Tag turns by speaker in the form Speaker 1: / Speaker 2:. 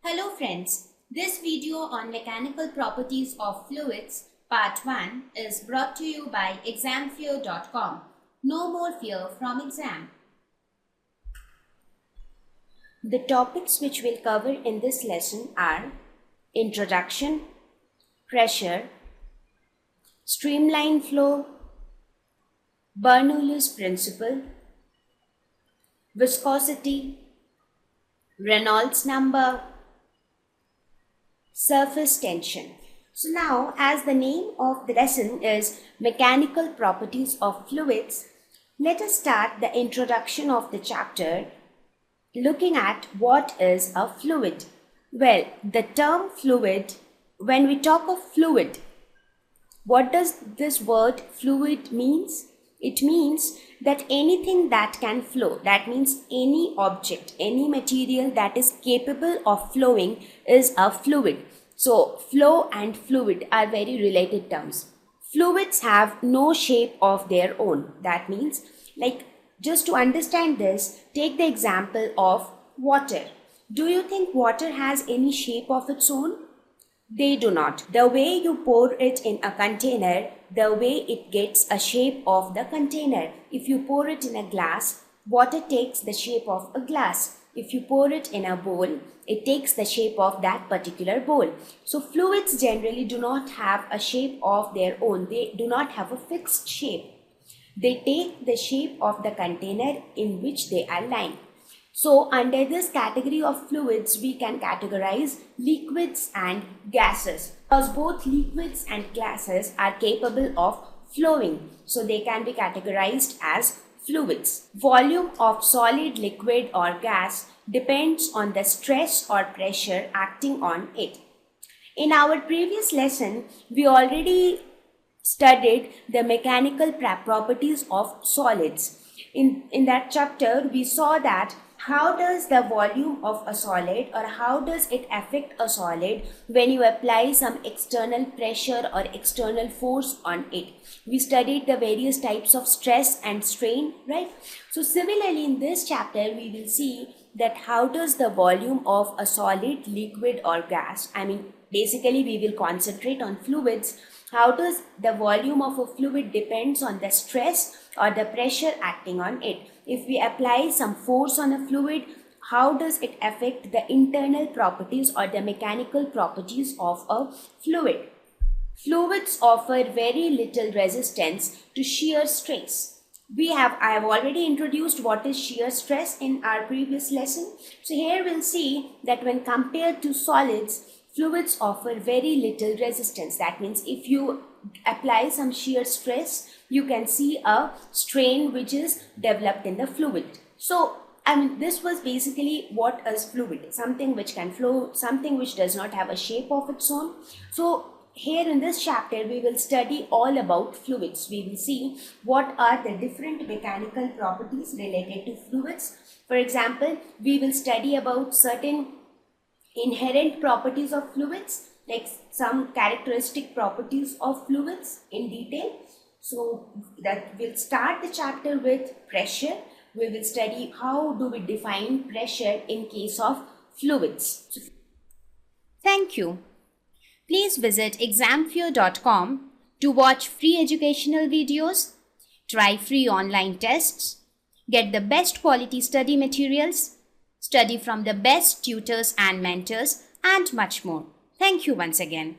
Speaker 1: Hello friends, this video on mechanical properties of fluids part 1 is brought to you by examfear.com. No more fear from exam. The topics which we'll cover in this lesson are introduction, pressure, streamline flow, Bernoulli's principle, viscosity, Reynolds number, surface tension. So now, as the name of the lesson is mechanical properties of fluids, let us start the introduction of the chapter looking at what is a fluid. Well, the term fluid, when we talk of fluid, what does this word fluid means? It means that anything that can flow, that means any object, any material that is capable of flowing is a fluid. So, flow and fluid are very related terms. Fluids have no shape of their own. That means, just to understand this, take the example of water. Do you think water has any shape of its own? They do not. The way you pour it in a container, the way it gets a shape of the container. If you pour it in a glass, water takes the shape of a glass. If you pour it in a bowl, it takes the shape of that particular bowl. So fluids generally do not have a shape of their own. They do not have a fixed shape. They take the shape of the container in which they are lying. So under this category of fluids, we can categorize liquids and gases, because both liquids and gases are capable of flowing. So they can be categorized as fluids. Volume of solid, liquid or gas depends on the stress or pressure acting on it. In our previous lesson, we already studied the mechanical properties of solids. In that chapter, we saw that how does the volume of a solid or how does it affect a solid when you apply some external pressure or external force on it. We studied the various types of stress and strain, right? So similarly in this chapter, we will see that how does the volume of a solid, liquid or gas, basically we will concentrate on fluids. How does the volume of a fluid depends on the stress or the pressure acting on it. If we apply some force on a fluid, how does it affect the internal properties or the mechanical properties of a fluid? Fluids offer very little resistance to shear stress. I have already introduced what is shear stress in our previous lesson. So here we'll see that when compared to solids, fluids offer very little resistance. That means if you apply some shear stress, you can see a strain which is developed in the fluid. So, this was basically what is fluid. Something which can flow, something which does not have a shape of its own. So, here in this chapter, we will study all about fluids. We will see what are the different mechanical properties related to fluids. For example, we will study about certain inherent properties of fluids, like some characteristic properties of fluids in detail. So that we'll start the chapter with pressure. We will study how do we define pressure in case of fluids. Thank you. Please visit examfear.com to watch free educational videos, try free online tests, get the best quality study materials, study from the best tutors and mentors, and much more. Thank you once again.